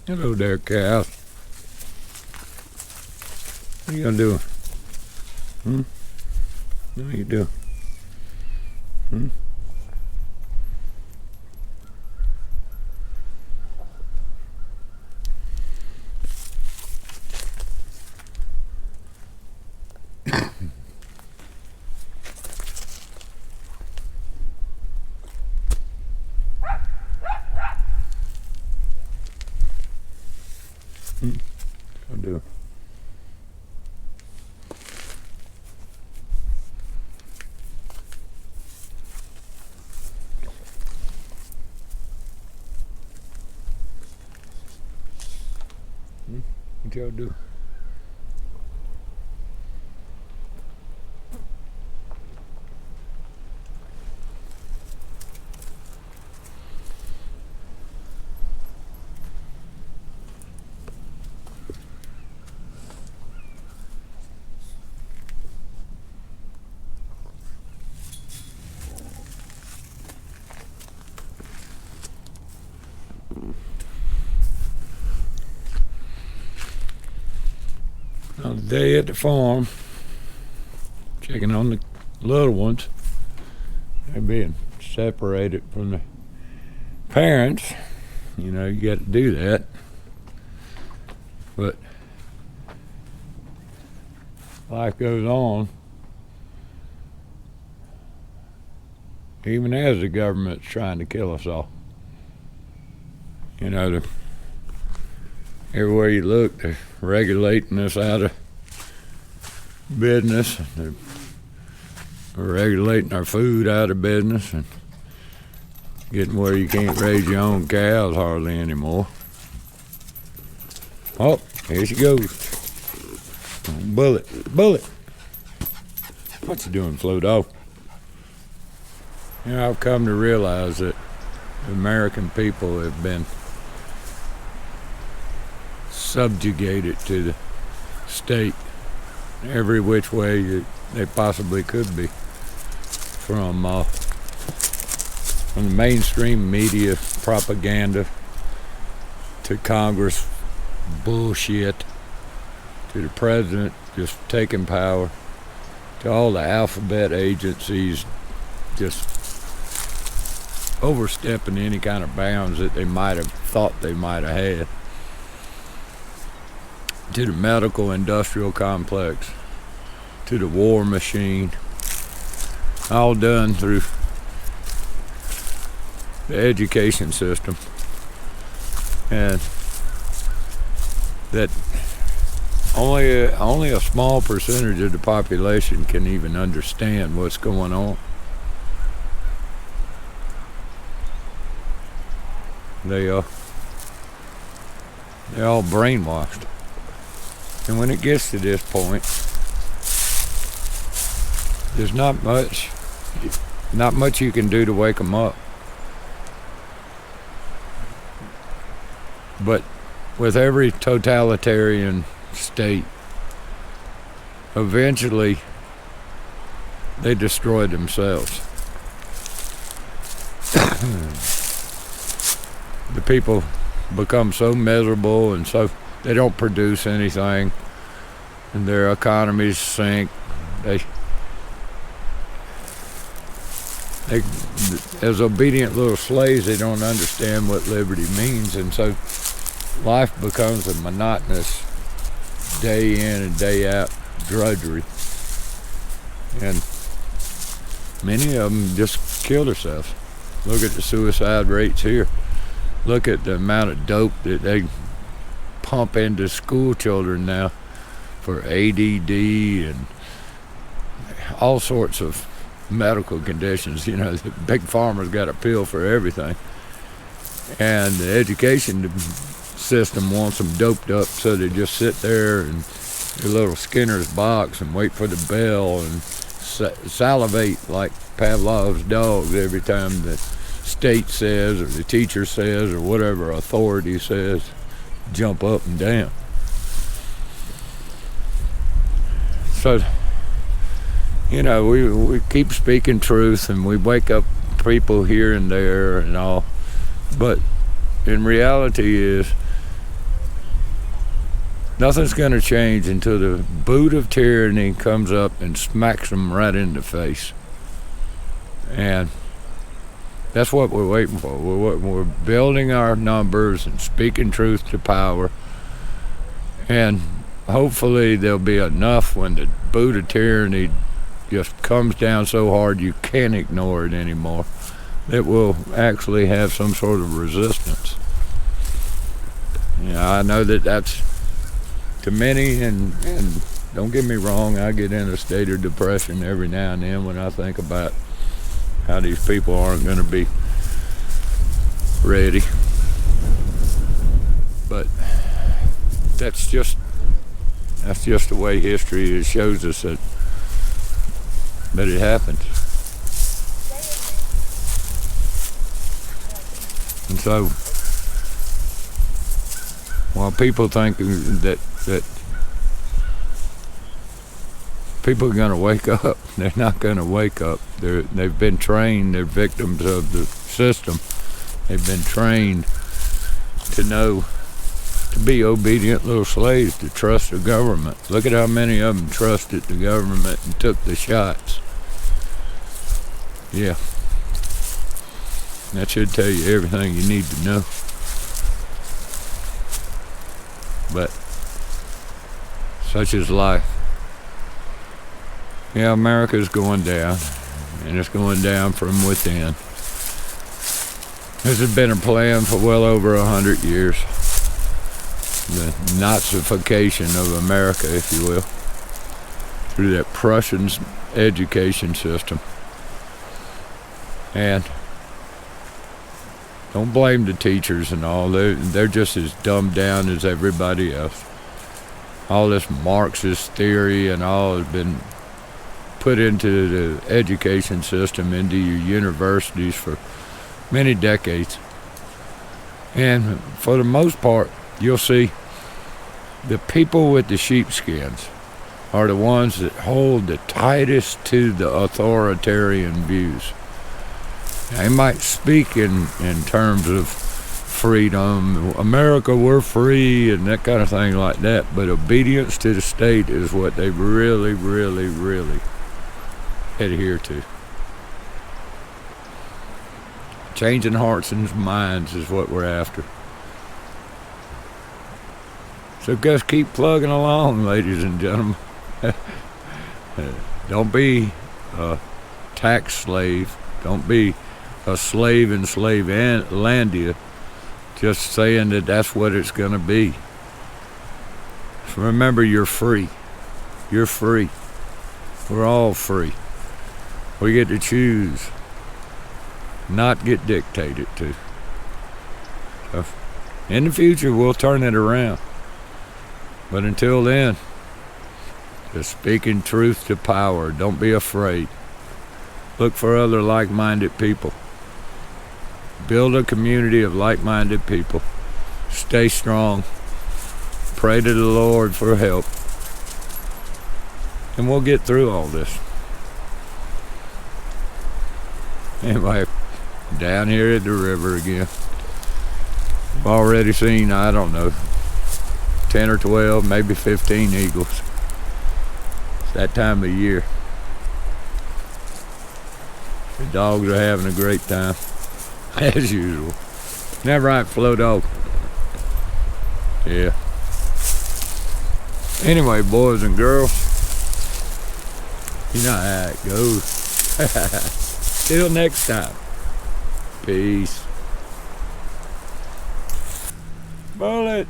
Hello there, cows. What are you gonna do? What are you doing? I'll do. What y'all do? Another day at the farm, checking on the little ones. They're being separated from the parents. You know, you got to do that. But life goes on. Even as the government's trying to kill us all. You know, everywhere you look, they're regulating us out of business. They're regulating our food out of business and getting where you can't raise your own cows hardly anymore. Oh, here she goes. Bullet. What you doing, Flo Dog? You know, I've come to realize that the American people have been subjugated to the state every which way they possibly could be, from the mainstream media propaganda to Congress bullshit to the president just taking power to all the alphabet agencies just overstepping any kind of bounds that they might have thought they might have had, to the medical industrial complex, to the war machine, all done through the education system. And that only a small percentage of the population can even understand what's going on. They're all brainwashed. And when it gets to this point, there's not much you can do to wake them up. But with every totalitarian state, eventually they destroy themselves. The people become so miserable and so they don't produce anything, and their economies sink. They as obedient little slaves, they don't understand what liberty means, and so life becomes a monotonous day in and day out drudgery. And many of them just kill themselves. Look at the suicide rates here. Look at the amount of dope that they pump into school children now for ADD and all sorts of medical conditions. You know, the big pharma's got a pill for everything. And the education system wants them doped up so they just sit there in their little Skinner's box and wait for the bell and salivate like Pavlov's dogs every time the state says or the teacher says or whatever authority says, jump up and down. So, you know, we keep speaking truth and we wake up people here and there and all, but in reality is Nothing's going to change until the boot of tyranny comes up and smacks them right in the face. And that's what we're waiting for. We're building our numbers and speaking truth to power. And hopefully there'll be enough when the boot of tyranny just comes down so hard you can't ignore it anymore, that will actually have some sort of resistance. I know that's to many, and don't get me wrong, I get in a state of depression every now and then when I think about how these people aren't going to be ready. But that's just the way history shows us that it happens. And so, while people think that people are going to wake up, they're not going to wake up. They've been trained. They're victims of the system. They've been trained to be obedient little slaves, to trust the government. Look at how many of them trusted the government and took the shots. Yeah. That should tell you everything you need to know. But such is life. Yeah, America's going down, and it's going down from within. This has been a plan for well over 100 years. The Nazification of America, if you will, through that Prussian education system. And don't blame the teachers and all. They're just as dumbed down as everybody else. All this Marxist theory and all has been put into the education system, into your universities for many decades. And for the most part, you'll see the people with the sheepskins are the ones that hold the tightest to the authoritarian views. They might speak in terms of freedom, America, we're free, and that kind of thing like that, but obedience to the state is what they really, really, really adhere to. Changing hearts and minds is what we're after. So just keep plugging along, ladies and gentlemen. Don't be a tax slave. Don't be a slave in Slavelandia, just saying that that's what it's going to be. So remember, you're free. You're free. We're all free. We get to choose, not get dictated to. So in the future, we'll turn it around. But until then, just speaking truth to power. Don't be afraid. Look for other like-minded people. Build a community of like-minded people. Stay strong. Pray to the Lord for help. And we'll get through all this. Anyway, down here at the river again. I've already seen, I don't know, 10 or 12, maybe 15 eagles. It's that time of year. The dogs are having a great time, as usual. That right, Flo Dog? Yeah. Anyway, boys and girls, you know how it goes. Till next time. Peace. Bullet.